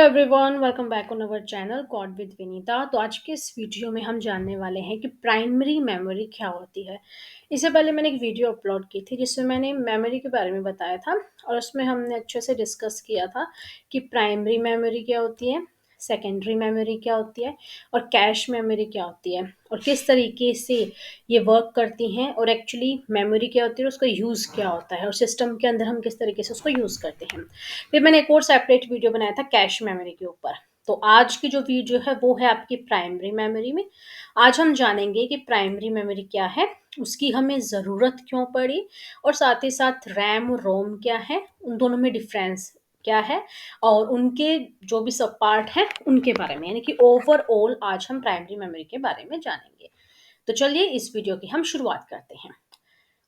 Everyone, welcome back on our channel God with Vinita. तो आज के इस वीडियो में हम जानने वाले हैं कि प्राइमरी मेमोरी क्या होती है। इससे पहले मैंने एक वीडियो अपलोड की थी जिसमें मैंने मेमोरी के बारे में बताया था और उसमें हमने अच्छे से डिस्कस किया था कि प्राइमरी मेमोरी क्या होती है, सेकेंडरी मेमोरी क्या होती है और कैश मेमोरी क्या होती है और किस तरीके से ये वर्क करती हैं और एक्चुअली मेमोरी क्या होती है और उसका यूज़ क्या होता है और सिस्टम के अंदर हम किस तरीके से उसको यूज़ करते हैं। फिर मैंने एक और सेपरेट वीडियो बनाया था कैश मेमोरी के ऊपर। तो आज की जो वीडियो है वो है आपकी प्राइमरी मेमोरी में। आज हम जानेंगे कि प्राइमरी मेमोरी क्या है, उसकी हमें ज़रूरत क्यों पड़ी और साथ ही साथ रैम और रोम क्या है, उन दोनों में डिफरेंस क्या है और उनके जो भी सब पार्ट हैं उनके बारे में, यानी कि ओवरऑल आज हम प्राइमरी मेमोरी के बारे में जानेंगे। तो चलिए इस वीडियो की हम शुरुआत करते हैं।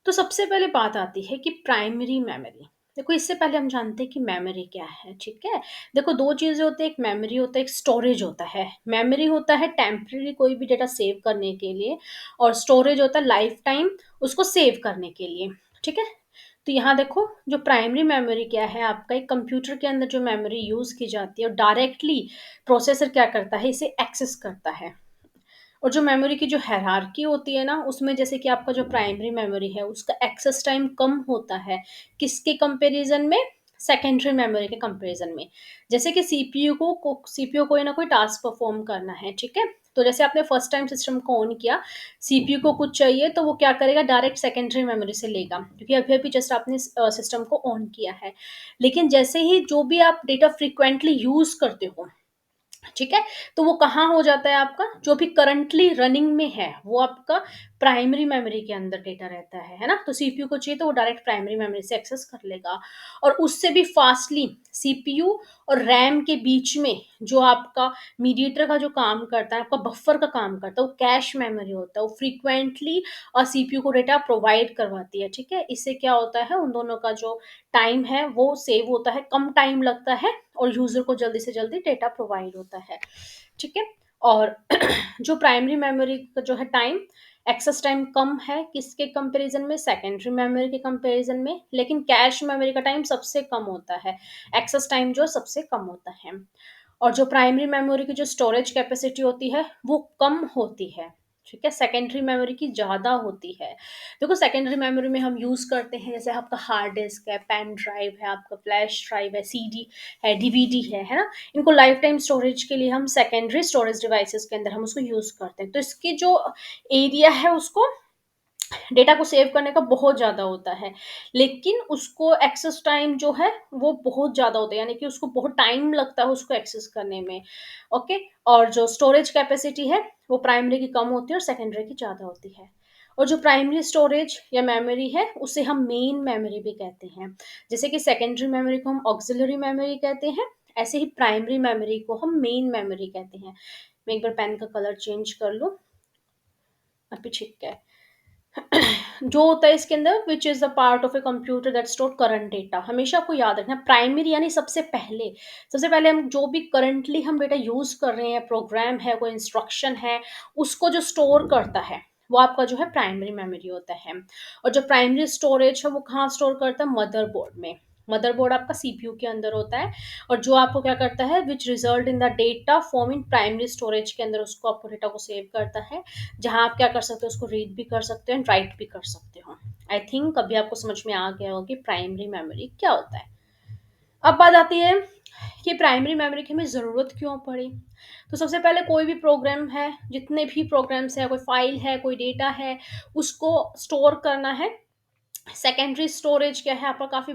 तो सबसे पहले बात आती है कि प्राइमरी मेमोरी। देखो, इससे पहले हम जानते हैं कि मेमोरी क्या है, ठीक है। देखो, दो चीजें होती है, एक मेमोरी होता है, एक स्टोरेज होता है। मेमोरी होता है टेम्पररी कोई भी डेटा सेव करने के लिए और स्टोरेज होता है लाइफ टाइम उसको सेव करने के लिए, ठीक है। तो यहाँ देखो, जो प्राइमरी मेमोरी क्या है, आपका एक कंप्यूटर के अंदर जो मेमोरी यूज की जाती है और डायरेक्टली प्रोसेसर क्या करता है, इसे एक्सेस करता है। और जो मेमोरी की जो हायरार्की होती है ना, उसमें जैसे कि आपका जो प्राइमरी मेमोरी है उसका एक्सेस टाइम कम होता है। किसके कंपैरिजन में? सेकेंडरी मेमोरी के कंपैरिजन में। जैसे कि सीपीयू कोई ना कोई टास्क परफॉर्म करना है, ठीक है। तो जैसे आपने फर्स्ट टाइम सिस्टम को ऑन किया, सीपीयू को कुछ चाहिए तो वो क्या करेगा, डायरेक्ट सेकेंडरी मेमोरी से लेगा क्योंकि अभी अभी जस्ट आपने सिस्टम को ऑन किया है। लेकिन जैसे ही जो भी आप डेटा फ्रिक्वेंटली यूज करते हो, ठीक है, तो वो कहाँ हो जाता है, आपका जो भी करंटली रनिंग में है वो आपका प्राइमरी मेमोरी के अंदर डेटा रहता है ना। तो सीपीयू को चाहिए तो वो डायरेक्ट प्राइमरी मेमोरी से एक्सेस कर लेगा और उससे भी फास्टली सीपीयू और रैम के बीच में जो आपका मीडिएटर का जो काम करता है, आपका बफर का काम करता है, वो कैश मेमोरी होता है। वो फ्रीक्वेंटली और सीपीयू को डेटा प्रोवाइड करवाती है, ठीक है। इससे क्या होता है, उन दोनों का जो टाइम है वो सेव होता है, कम टाइम लगता है और यूजर को जल्दी से जल्दी डेटा प्रोवाइड होता है, ठीक है। और जो प्राइमरी मेमोरी का जो है टाइम, एक्सेस टाइम कम है किसके कंपैरिजन में, सेकेंडरी मेमोरी के कंपैरिजन में। लेकिन कैश मेमोरी का टाइम सबसे कम होता है, एक्सेस टाइम जो सबसे कम होता है। और जो प्राइमरी मेमोरी की जो स्टोरेज कैपेसिटी होती है वो कम होती है, ठीक है, सेकेंडरी मेमोरी की ज़्यादा होती है। देखो, सेकेंडरी मेमोरी में हम यूज़ करते हैं जैसे आपका हार्ड डिस्क है, पेन ड्राइव है, आपका फ्लैश ड्राइव है, सीडी है, डीवीडी है ना। इनको लाइफ टाइम स्टोरेज के लिए हम सेकेंडरी स्टोरेज डिवाइसेस के अंदर हम उसको यूज़ करते हैं। तो इसकी जो एरिया है उसको डेटा को सेव करने का बहुत ज़्यादा होता है, लेकिन उसको एक्सेस टाइम जो है वो बहुत ज़्यादा होता है, यानी कि उसको बहुत टाइम लगता है उसको एक्सेस करने में। ओके। और जो स्टोरेज कैपेसिटी है वो प्राइमरी की कम होती है और सेकेंडरी की ज़्यादा होती है। और जो प्राइमरी स्टोरेज या मेमोरी है उसे हम मेन मेमोरी भी कहते हैं। जैसे कि सेकेंडरी मेमोरी को हम ऑक्सिलरी मेमोरी कहते हैं, ऐसे ही प्राइमरी मेमोरी को हम मेन मेमोरी कहते हैं। मैं एक बार पेन का कलर चेंज कर लूँ, अभी ठीक है। जो होता है इसके अंदर, which is the part of a computer that store current data. हमेशा आपको याद रखना, प्राइमरी यानी सबसे पहले हम जो भी करंटली हम डेटा यूज कर रहे हैं, प्रोग्राम है, कोई इंस्ट्रक्शन है, उसको जो स्टोर करता है वो आपका जो है प्राइमरी मेमोरी होता है। और जो प्राइमरी स्टोरेज है वो कहाँ स्टोर करता है, मदरबोर्ड में। मदरबोर्ड आपका सीपीयू के अंदर होता है और जो आपको क्या करता है, which result in the data form in primary storage के अंदर उसको आपको डेटा को सेव करता है, जहाँ आप क्या कर सकते हो, उसको रीड भी कर सकते हो एंड राइट भी कर सकते हो। आई थिंक अभी आपको समझ में आ गया होगा कि प्राइमरी मेमोरी क्या होता है। अब बात आती है कि प्राइमरी मेमोरी की हमें ज़रूरत क्यों पड़ी। तो सबसे पहले कोई भी प्रोग्राम है, जितने भी प्रोग्राम्स है, कोई फाइल है, कोई डेटा है, उसको स्टोर करना है। सेकेंडरी स्टोरेज क्या है आपका, काफ़ी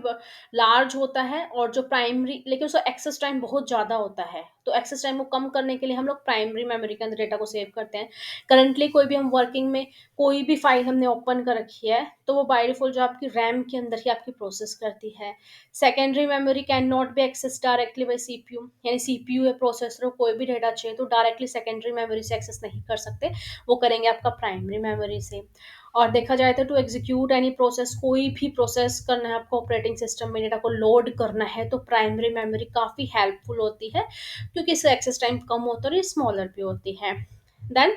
लार्ज होता है और जो प्राइमरी, लेकिन उसका एक्सेस टाइम बहुत ज़्यादा होता है। तो एक्सेस टाइम को कम करने के लिए हम लोग प्राइमरी मेमोरी के अंदर डेटा को सेव करते हैं। करंटली कोई भी हम वर्किंग में कोई भी फाइल हमने ओपन कर रखी है तो वो बाय डिफॉल्ट जो आपकी रैम के अंदर ही आपकी प्रोसेस करती है। Secondary memory can not be access directly by CPU, यानी सीपीयू या प्रोसेसर को कोई भी डेटा चाहिए तो डायरेक्टली सेकेंडरी मेमोरी से एक्सेस नहीं कर सकते, वो करेंगे आपका प्राइमरी मेमोरी से। और देखा जाए तो टू एग्जीक्यूट एनी प्रोसेस, कोई भी प्रोसेस करना है आपको ऑपरेटिंग सिस्टम में, डेटा को लोड करना है, तो प्राइमरी मेमोरी काफ़ी हेल्पफुल होती है क्योंकि इसका एक्सेस टाइम कम होता है और ये स्मॉलर भी होती है। Then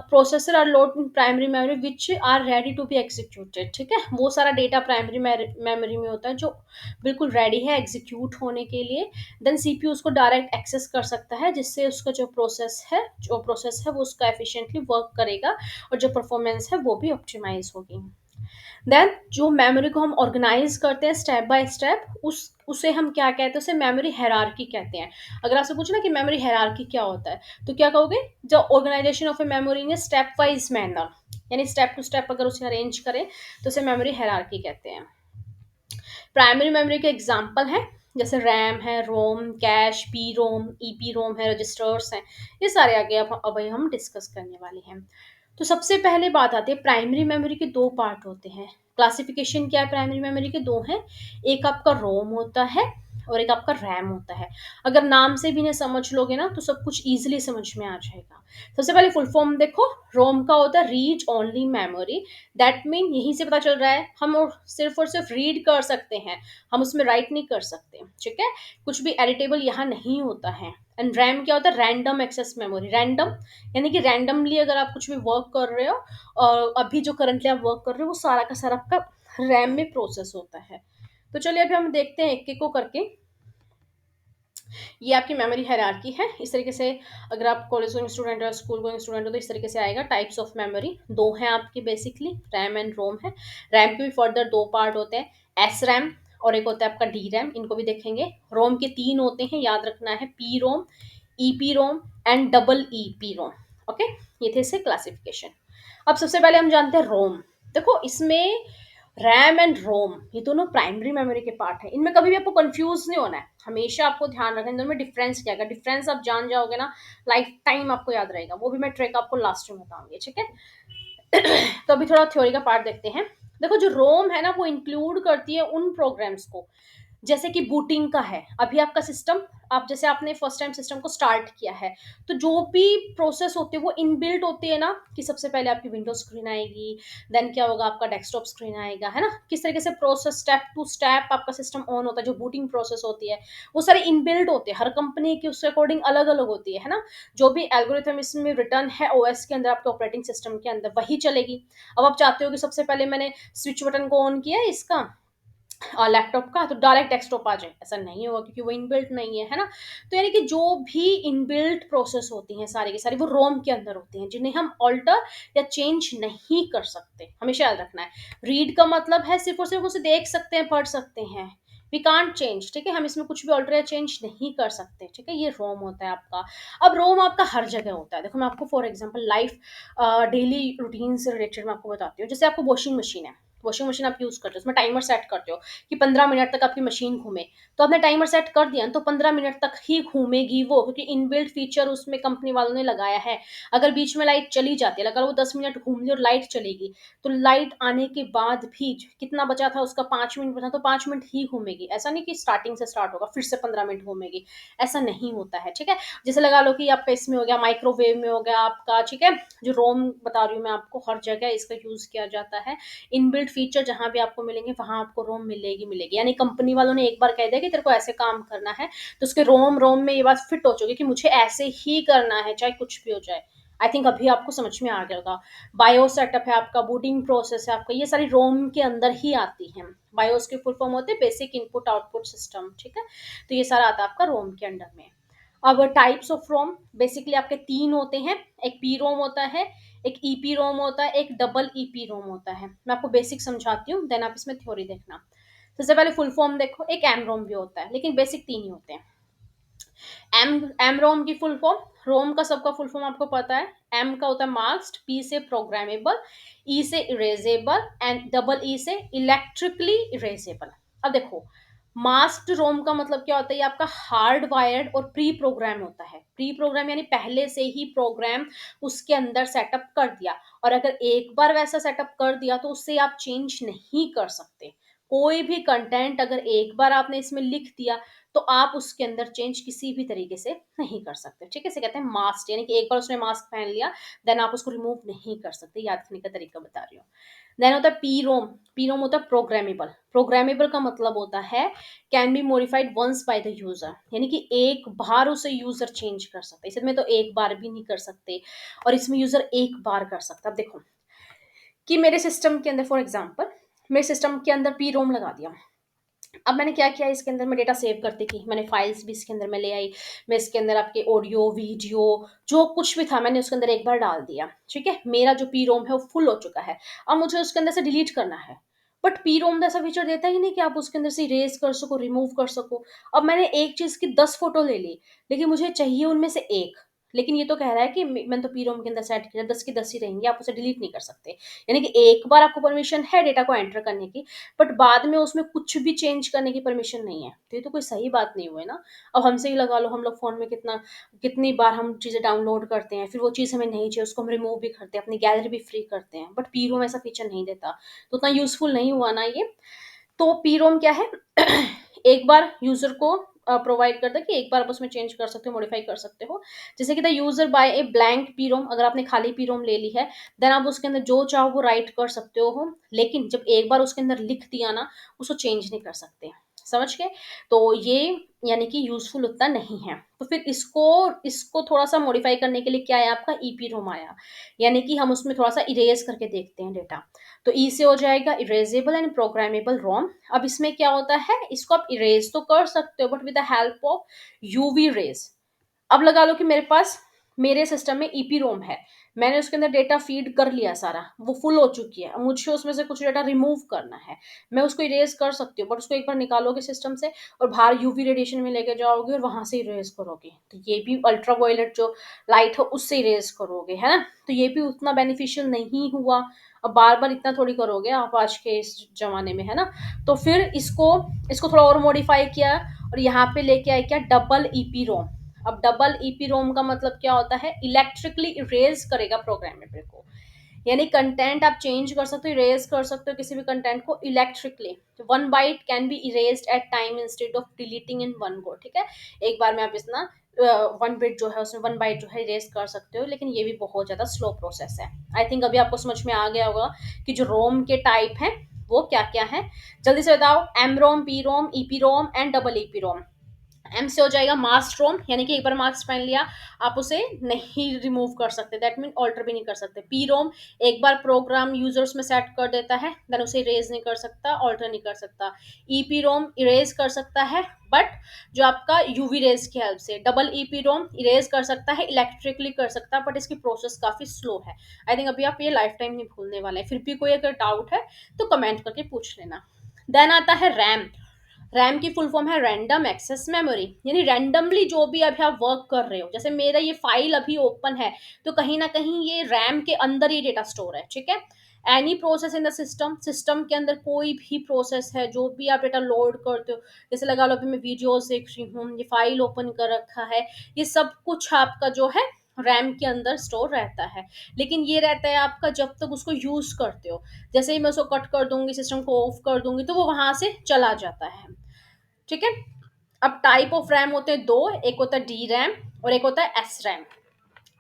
processor are load in primary memory which are ready to be executed, ठीक है, वो सारा डेटा प्राइमरी मेमोरी में होता है जो बिल्कुल रेडी है एग्जीक्यूट होने के लिए। देन सीपीयू उसको डायरेक्ट एक्सेस कर सकता है, जिससे उसका जो प्रोसेस है वो उसका एफिशिएंटली वर्क करेगा और जो परफॉर्मेंस है वो भी ऑप्टिमाइज होगी। देन जो मेमोरी को हम ऑर्गेनाइज करते हैं स्टेप बाय स्टेप, उस उसे हम क्या कहते हैं, उसे मेमोरी हायरार्की कहते हैं। अगर आपसे पूछना कि मेमोरी हायरार्की क्या होता है, तो क्या कहोगे, the organization of a memory in step wise manner, यानी स्टेप टू स्टेप अगर उसे अरेंज करें तो उसे मेमोरी हायरार्की कहते हैं। प्राइमरी मेमोरी के एग्जाम्पल हैं, जैसे रैम है, ROM, cache, P ROM, E P ROM है, रजिस्टर्स हैं, ये सारे आगे अब हम डिस्कस करने वाले हैं। तो सबसे पहले बात आती है, प्राइमरी मेमोरी के दो पार्ट होते हैं। क्लासिफिकेशन क्या है प्राइमरी मेमोरी के, दो हैं, एक आपका रोम होता है और एक आपका रैम होता है। अगर नाम से भी नहीं समझ लोगे ना तो सब कुछ ईजिली समझ में आ जाएगा। सबसे पहले फुल फॉर्म देखो, रोम का होता है read only memory, that mean यहीं से पता चल रहा है हम और सिर्फ रीड कर सकते हैं, हम उसमें राइट नहीं कर सकते, ठीक है, कुछ भी एडिटेबल यहाँ नहीं होता है। एंड रैम क्या होता है, रैंडम एक्सेस मेमोरी, रैंडम यानी कि रैंडमली अगर आप कुछ भी वर्क कर रहे हो और अभी जो करंटली आप वर्क कर रहे हो वो सारा का सारा आपका रैम में प्रोसेस होता है। तो चलिए अभी हम देखते हैं एक एक को करके। ये आपकी मेमोरी हायरार्की है इस तरीके से। अगर आप कॉलेज गोइंग स्टूडेंट हो, स्कूल गोइंग स्टूडेंट हो, तो इस तरीके से आएगा। टाइप्स ऑफ मेमोरी दो हैं आपकी बेसिकली, रैम एंड रोम है। रैम के भी फर्दर दो पार्ट होते हैं, एस रैम और एक होता है आपका डी रैम, इनको भी देखेंगे। रोम के तीन होते हैं, याद रखना है, P ROM, E P Rome and double E P Rome. Okay, ये थे इससे क्लासिफिकेशन। अब सबसे पहले हम जानते हैं रोम। देखो इसमें रैम एंड रोम ये दोनों प्राइमरी मेमोरी के पार्ट है, इनमें कभी भी आपको कंफ्यूज नहीं होना है, हमेशा आपको ध्यान रखना है इन दोनों में डिफरेंस क्या है। डिफरेंस आप जान जाओगे ना, लाइफ टाइम आपको याद रहेगा, वो भी मैं ट्रिक आपको लास्ट में बताऊंगी, ठीक है। तो अभी थोड़ा थ्योरी का पार्ट देखते हैं। देखो जो रोम है ना वो इंक्लूड करती है उन प्रोग्राम्स को, जैसे कि बूटिंग का है, अभी आपका सिस्टम, आप जैसे आपने फर्स्ट टाइम सिस्टम को स्टार्ट किया है, तो जो भी प्रोसेस होती है वो इनबिल्ट होती है ना, कि सबसे पहले आपकी विंडो स्क्रीन आएगी, देन क्या होगा आपका डेस्कटॉप स्क्रीन आएगा, है ना, किस तरीके से प्रोसेस स्टेप टू स्टेप आपका सिस्टम ऑन होता है, जो बूटिंग प्रोसेस होती है वो सारे इनबिल्ट होते हैं, हर कंपनी की उसके अकॉर्डिंग अलग अलग होती है ना। जो भी एल्गोरिथम इसमें रिटर्न है ओएस के अंदर, आपके ऑपरेटिंग सिस्टम के अंदर वही चलेगी। अब आप चाहते हो कि सबसे पहले मैंने स्विच बटन को ऑन किया है इसका लैपटॉप का, तो डायरेक्ट डेस्कटॉप आ जाए, ऐसा नहीं होगा क्योंकि वो इनबिल्ट नहीं है, है ना। तो यानी कि जो भी इनबिल्ट प्रोसेस होती हैं सारी की सारी वो रोम के अंदर होती हैं, जिन्हें हम ऑल्टर या चेंज नहीं कर सकते, हमेशा याद रखना है। रीड का मतलब है सिर्फ और सिर्फ उसे देख सकते हैं, पढ़ सकते हैं, वी कांट चेंज, ठीक है, हम इसमें कुछ भी ऑल्टर या चेंज नहीं कर सकते, ठीक है, ये रोम होता है आपका। अब रोम आपका हर जगह होता है, देखो मैं आपको for example life daily routine से रिलेटेड मैं आपको बताती हूँ। जैसे आपको वॉशिंग मशीन है, वॉशिंग मशीन आप यूज करते हो, उसमें टाइमर सेट करते हो कि 15 मिनट तक आपकी मशीन घूमे, तो आपने टाइमर सेट कर दिया तो 15 मिनट तक ही घूमेगी वो, क्योंकि इनबिल्ट फीचर उसमें कंपनी वालों ने लगाया है। अगर बीच में लाइट चली जाती है, अगर वो 10 मिनट घूम ली और लाइट चलेगी, तो लाइट आने के बाद भी कितना बचा था उसका, 5 मिनट बचा तो 5 मिनट ही घूमेगी, ऐसा नहीं कि स्टार्टिंग से स्टार्ट होगा फिर से 15 मिनट घूमेगी, ऐसा नहीं होता है, ठीक है। जैसे लगा लो कि आपका इसमें हो गया, माइक्रोवेव में हो गया आपका, ठीक है, जो रोम बता रही हूँ मैं आपको, हर जगह इसका यूज किया जाता है। इनबिल्ट फीचर जहां भी आपको मिलेंगे वहां आपको रोम मिलेगी, यानी कंपनी वालों ने एक बार कह दिया कि तेरे को ऐसे काम करना है, तो उसके रोम रोम में ये बात फिट हो चुकी कि मुझे ऐसे ही करना है चाहे कुछ भी हो जाए। आई थिंक अभी आपको समझ में आ गया होगा। बायो सेटअप है आपका, बूटिंग प्रोसेस है आपका, ये सारी रोम के अंदर ही आती हैं। बायोस के फुल फॉर्म होते हैं बेसिक इनपुट आउटपुट सिस्टम, ठीक है, तो ये सारा आता है आपका रोम के अंडर में। अब टाइप्स ऑफ रोम बेसिकली आपके तीन होते हैं, एक पी रोम होता है, एक ईपी रोम होता है, एक डबल ईपी रोम होता है। मैं आपको बेसिक समझाती हूँ, देन आप इसमें थ्योरी देखना। सबसे पहले फुल फॉर्म देखो, एक एम रोम भी होता है, लेकिन बेसिक तीन ही होते हैं। एम रोम की फुल फॉर्म, रोम का सबका फुल फॉर्म आपको पता है। एम का होता है मास्क्ड, पी से प्रोग्रामेबल, ई से इरेजेबल एंड डबल ई से इलेक्ट्रिकली इरेजेबल। अब देखो मास्क्ड रोम का मतलब क्या होता है, ये आपका हार्ड वायर्ड और प्री प्रोग्राम होता है। प्री प्रोग्राम यानी पहले से ही प्रोग्राम उसके अंदर सेटअप कर दिया, और अगर एक बार वैसा सेटअप कर दिया तो उससे आप चेंज नहीं कर सकते। कोई भी कंटेंट अगर एक बार आपने इसमें लिख दिया तो आप उसके अंदर चेंज किसी भी तरीके से नहीं कर सकते, ठीक है, इसे कहते हैं मास्क, यानी कि एक बार उसने मास्क पहन लिया देन आप उसको रिमूव नहीं कर सकते, याद रखने का तरीका बता रही हूँ। देन होता है पी रोम। पी रोम होता है प्रोग्रामेबल। प्रोग्रामेबल का मतलब होता है can be modified once by the user, यानी कि एक बार उसे यूजर चेंज कर सकते हैं। इसमें तो एक बार भी नहीं कर सकते, और इसमें यूजर एक बार कर सकता है। अब देखो कि मेरे सिस्टम के अंदर, फॉर एग्जांपल मेरे सिस्टम के अंदर पी रोम लगा दिया। अब मैंने क्या किया, इसके अंदर मैं डेटा सेव करती थी, मैंने फाइल्स भी इसके अंदर में ले आई। मैं इसके अंदर आपके ऑडियो वीडियो जो कुछ भी था मैंने उसके अंदर एक बार डाल दिया। ठीक है, मेरा जो पी रोम है वो फुल हो चुका है। अब मुझे उसके अंदर से डिलीट करना है, बट पी रोम ऐसा फीचर देता ही नहीं कि आप उसके अंदर से इरेज कर सको, रिमूव कर सको। अब मैंने एक चीज की 10 फोटो ले ली, लेकिन मुझे चाहिए उनमें से एक। लेकिन ये तो कह रहा है कि मैंने तो पी रोम के अंदर सेट किया, 10 की 10 ही रहेंगी, आप उसे डिलीट नहीं कर सकते। यानी कि एक बार आपको परमिशन है डेटा को एंटर करने की, बट बाद में उसमें कुछ भी चेंज करने की परमिशन नहीं है। तो ये तो कोई सही बात नहीं हुई ना। अब हमसे ही लगा लो, हम लोग फोन में कितनी बार हम चीजें डाउनलोड करते हैं, फिर वो चीज हमें नहीं चाहिए उसको हम रिमूव भी करते हैं, अपनी गैलरी भी फ्री करते हैं, बट पी रोम ऐसा फीचर नहीं देता। तो उतना यूजफुल नहीं हुआ ना ये। तो पी रोम क्या है एक बार यूजर को प्रोवाइड करता है कि एक बार आप उसमें चेंज कर सकते हो, मॉडिफाई कर सकते हो। जैसे कि the user by a blank P ROM, अगर आपने खाली पी रोम ले ली है, देन आप उसके अंदर जो चाहो वो राइट कर सकते हो। लेकिन जब एक बार उसके अंदर लिख दिया ना, उसको चेंज नहीं कर सकते। समझ गए? तो ये यानी कि यूजफुल उतना नहीं है। तो फिर इसको इसको थोड़ा सा मॉडिफाई करने के लिए क्या है, आपका ईपी रोम आया। यानी कि हम उसमें थोड़ा सा इरेज करके देखते हैं डेटा। तो ई से हो जाएगा इरेजेबल एंड प्रोग्रामेबल रोम। अब इसमें क्या होता है, इसको आप इरेज तो कर सकते हो, but with the help of UV rays. अब लगा लो कि मेरे पास मेरे सिस्टम में ईपी रोम है, मैंने उसके अंदर डेटा फीड कर लिया सारा, वो फुल हो चुकी है। अब मुझे उसमें से कुछ डेटा रिमूव करना है, मैं उसको इरेज कर सकती हूँ, बट उसको एक बार निकालोगे सिस्टम से और बाहर यूवी रेडिएशन में लेके जाओगे और वहां से इरेज करोगे, तो ये भी अल्ट्रा वायलेट जो लाइट है उससे इरेज करोगे, है ना। तो ये भी उतना बेनिफिशियल नहीं हुआ। अब बार बार इतना थोड़ी करोगे आप आज के इस जमाने में, है ना। तो फिर इसको इसको थोड़ा और मॉडिफाई किया, और यहाँ पे लेके आए क्या, डबल ईपी रोम। अब डबल ईपी रोम का मतलब क्या होता है, इलेक्ट्रिकली इरेज करेगा प्रोग्रामेबल को। यानी कंटेंट आप चेंज कर सकते हो, इरेज कर सकते हो किसी भी कंटेंट को electrically. One byte can be erased at time instead of deleting in one go. ठीक है, एक बार में आप इतना वन बिट जो है उसमें वन बाइट जो है इरेज कर सकते हो, लेकिन ये भी बहुत ज्यादा स्लो प्रोसेस है। आई थिंक अभी आपको समझ में आ गया होगा कि जो रोम के टाइप हैं वो क्या क्या है। जल्दी से बताओ, M ROM, P ROM, EP ROM and double EP ROM. M से हो जाएगा मास्क रोम, यानी कि एक बार मास्क पहन लिया आप उसे नहीं रिमूव कर सकते, दैट मीन ऑल्टर भी नहीं कर सकते। पी रोम, एक बार प्रोग्राम यूजर्स में सेट कर देता है, देन उसे इरेज नहीं कर सकता, ऑल्टर नहीं कर सकता। ईपी रोम इरेज कर सकता है, बट जो आपका यूवी रेज की हेल्प से। डबल ईपी रोम इरेज कर सकता है, इलेक्ट्रिकली कर सकता है, बट इसकी प्रोसेस काफी स्लो है। आई थिंक अभी आप ये लाइफ टाइम नहीं भूलने वाले हैं। फिर भी कोई अगर डाउट है तो कमेंट करके पूछ लेना। देन आता है रैम। रैम की फुल फॉर्म है रैंडम एक्सेस मेमोरी, यानी रैंडमली जो भी अभी आप वर्क कर रहे हो, जैसे मेरा ये फाइल अभी ओपन है, तो कहीं ना कहीं ये रैम के अंदर ये डेटा स्टोर है। ठीक है, any process in the system, system के अंदर कोई भी प्रोसेस है, जो भी आप डेटा लोड करते हो, जैसे लगा लो अभी मैं वीडियोस देख रही हूँ, ये फाइल ओपन कर रखा है, ये सब कुछ आपका जो है रैम के अंदर स्टोर रहता है। लेकिन ये रहता है आपका जब तक उसको यूज करते हो। जैसे ही मैं उसको कट कर दूंगी, सिस्टम को ऑफ कर दूंगी, तो वो वहां से चला जाता है। ठीक है। अब टाइप ऑफ रैम होते हैं दो, एक होता है डी रैम और एक होता है एस रैम।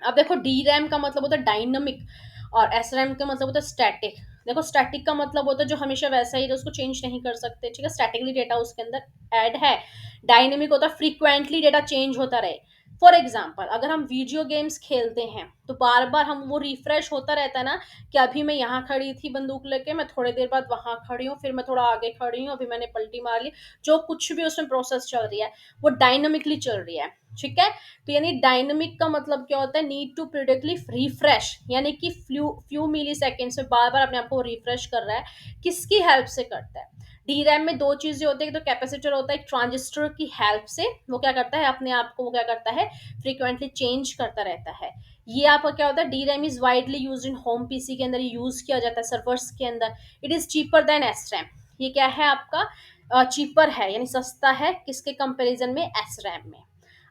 अब देखो, डी रैम का मतलब होता है डायनामिक, और एस रैम का मतलब होता है स्टैटिक। देखो, स्टैटिक का मतलब होता है जो हमेशा वैसा ही, उसको चेंज नहीं कर सकते। ठीक है, स्टैटिकली डेटा उसके अंदर ऐड है। डायनेमिक होता है फ्रीक्वेंटली डेटा चेंज होता रहे। फॉर एग्जाम्पल, अगर हम वीडियो गेम्स खेलते हैं तो बार बार हम वो रिफ्रेश होता रहता है ना, कि अभी मैं यहाँ खड़ी थी बंदूक लेके, मैं थोड़ी देर बाद वहां खड़ी हूँ, फिर मैं थोड़ा आगे खड़ी हूँ, अभी मैंने पलटी मार ली। जो कुछ भी उसमें प्रोसेस चल रही है वो डायनामिकली चल रही है। ठीक है, तो यानी डायनामिक का मतलब क्या होता है, नीड टू प्रिडिक्टली रिफ्रेश, यानी कि फ्यू मिली सेकेंड्स में बार बार अपने आप को रिफ्रेश कर रहा है। किसकी हेल्प से करता है? डी रैम में दो चीजें होती है, तो कैपेसिटर होता है एक ट्रांजिस्टर की हेल्प से, वो क्या करता है अपने आप को, वो क्या करता है फ्रीक्वेंटली चेंज करता रहता है। ये आपका क्या होता है, D RAM is widely use in home PC के अंदर यूज किया जाता है, सर्वर्स के अंदर। It is cheaper than S RAM. ये क्या है आपका, चीपर है, यानी सस्ता है किसके कंपैरिजन में, एस रैम में।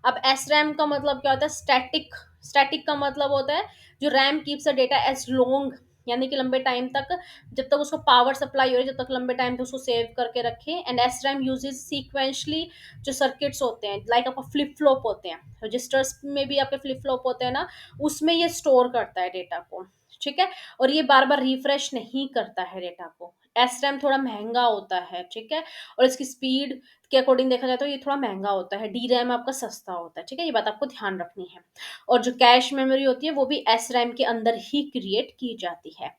अब एस रैम का मतलब क्या होता है, स्टैटिक। स्टैटिक का मतलब होता है जो RAM keeps a data as long, यानी कि लंबे टाइम तक, जब तक उसको पावर सप्लाई हो रही है, जब तक लंबे टाइम तक उसको सेव करके रखे। And S RAM uses sequentially जो सर्किट्स होते हैं, लाइक आपका फ्लिप फ्लॉप होते हैं, रजिस्टर्स में भी आपके फ्लिप फ्लॉप होते हैं ना, उसमें ये स्टोर करता है डेटा को। ठीक है? और ये बार-बार रिफ्रेश नहीं करता है डेटा को। एसरैम थोड़ा महँगा होता है, ठीक है? और इसकी स्पीड के अकॉर्डिंग देखा जाए तो ये थोड़ा महँगा होता है, डीरैम आपका सस्ता होता है, ठीक है? ये बात आपको ध्यान रखनी है। और जो कैश मेमोरी होती है वो भी एसरैम के अंदर ही क्रिएट की जाती है।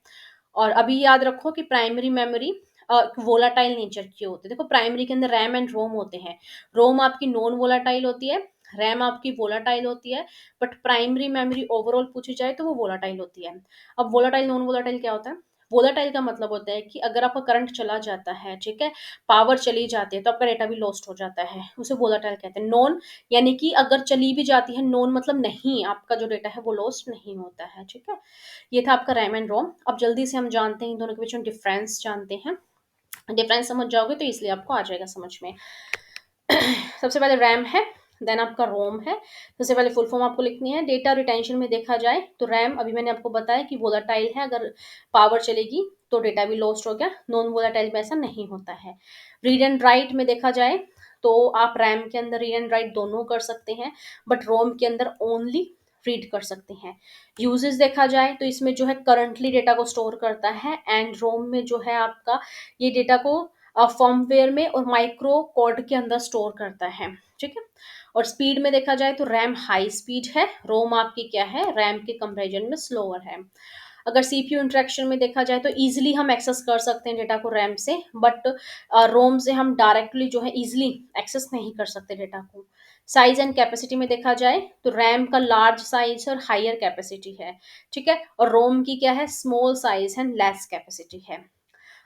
और अभी याद रखो कि प्राइमरी मेमोरी वोलाटाइल नेचर की होती है। देखो प्राइमरी के अंदर रैम एंड रोम होते हैं। रोम आपकी नॉन वोलाटाइल होती है, रैम आपकी वोलाटाइल होती है, बट प्राइमरी मेमोरी ओवरऑल पूछी जाए तो वो वोलाटाइल होती है। अब वोलाटाइल नॉन वोलाटाइल क्या होता है? वोलाटाइल का मतलब होता है कि अगर आपका करंट चला जाता है, ठीक है, पावर चली जाती है तो आपका डेटा भी लॉस्ट हो जाता है, उसे वोलाटाइल कहते हैं। नॉन यानी कि अगर चली भी जाती है, नॉन मतलब नहीं, आपका जो डेटा है वो लॉस्ट नहीं होता है, ठीक है। ये था आपका रैम एंड रोम। अब जल्दी से हम जानते हैं इन दोनों के बीच में डिफरेंस जानते हैं। डिफरेंस समझ जाओगे तो इसलिए आपको आ जाएगा समझ में। सबसे पहले रैम है, देन आपका रोम है। सबसे पहले फुल फॉर्म आपको लिखनी है। डेटा रिटेंशन में देखा जाए तो रैम अभी मैंने आपको बताया कि वोलाटाइल है, अगर पावर चलेगी तो डेटा भी लॉस्ट हो गया। नॉन वोलाटाइल में ऐसा नहीं होता है। रीड एंड राइट में देखा जाए तो आप रैम के अंदर रीड एंड राइट दोनों कर सकते हैं, बट रोम के अंदर ओनली रीड कर सकते हैं। यूजेस देखा जाए तो इसमें जो है करंटली डेटा को स्टोर करता है, एंड रोम में जो है आपका ये डेटा को फर्मवेयर में और माइक्रो कोड के अंदर स्टोर करता है, ठीक है। और स्पीड में देखा जाए तो रैम हाई स्पीड है, रोम आपकी क्या है, रैम के कंपैरिजन में स्लोअर है। अगर सीपीयू इंटरेक्शन में देखा जाए तो इजीली हम एक्सेस कर सकते हैं डेटा को रैम से, बट रोम से हम डायरेक्टली जो है इजीली एक्सेस नहीं कर सकते डेटा को। साइज एंड कैपेसिटी में देखा जाए तो रैम का लार्ज साइज और हायर कैपेसिटी है, ठीक है, और रोम की क्या है, small size and less capacity है।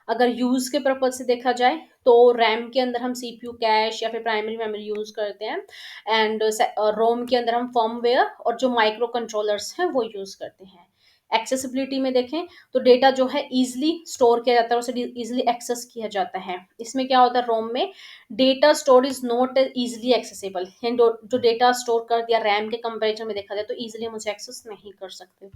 अगर यूज के पर्पज से देखा जाए तो रैम के अंदर हम सीपीयू कैश या फिर प्राइमरी मेमोरी यूज करते हैं, एंड रोम के अंदर हम फर्मवेयर और जो माइक्रो कंट्रोलर्स हैं वो यूज करते हैं। एक्सेसिबिलिटी में देखें तो डेटा जो है इजिली स्टोर किया जाता है, उसे इजिली एक्सेस किया जाता है। इसमें क्या होता है, रोम में data store is not easily accessible, जो डेटा स्टोर कर दिया रैम के कंपेरिजन में देखा जाए तो इजिली हम उसे एक्सेस नहीं कर सकते।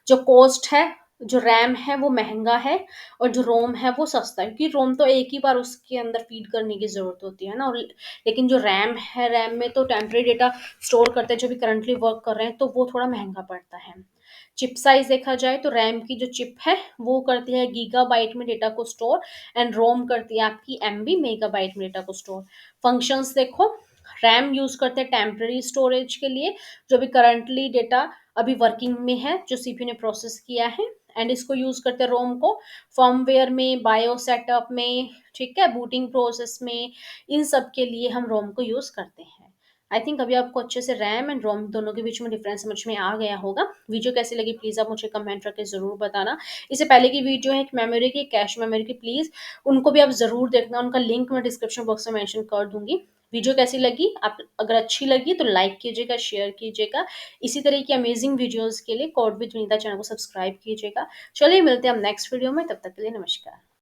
जो कॉस्ट है, जो रैम है वो महंगा है, और जो रोम है वो सस्ता है, क्योंकि रोम तो एक ही बार उसके अंदर फीड करने की जरूरत होती है ना। और लेकिन जो रैम है, रैम में तो टेम्परेरी डेटा स्टोर करते हैं जो भी करंटली वर्क कर रहे हैं, तो वो थोड़ा महंगा पड़ता है। चिप साइज देखा जाए तो रैम की जो चिप है वो करती है गीगाबाइट में डेटा को स्टोर, एंड रोम करती है आपकी एमबी मेगाबाइट में डेटा को स्टोर। फंक्शंस देखो, रैम यूज करते हैं टेम्परेरी स्टोरेज के लिए, जो भी करंटली डेटा अभी वर्किंग में है जो सीपीयू ने प्रोसेस किया है, एंड इसको यूज करते हैं रोम को फर्मवेयर में, बायो सेटअप में, ठीक है, बूटिंग प्रोसेस में, इन सब के लिए हम रोम को यूज करते हैं। आई थिंक अभी आपको अच्छे से रैम एंड रोम दोनों के बीच में डिफरेंस समझ में आ गया होगा। वीडियो कैसी लगी प्लीज आप मुझे कमेंट करके जरूर बताना। इससे पहले की वीडियो है एक मेमोरी की, कैश मेमोरी की, प्लीज उनको भी आप जरूर देखना, उनका लिंक मैं डिस्क्रिप्शन बॉक्स में मेंशन कर दूंगी। वीडियो कैसी लगी, आप अगर अच्छी लगी तो लाइक कीजिएगा, शेयर कीजिएगा। इसी तरह की अमेजिंग वीडियोस के लिए कॉड विद विनीता चैनल को सब्सक्राइब कीजिएगा। चलिए मिलते हैं हम नेक्स्ट वीडियो में, तब तक के लिए नमस्कार।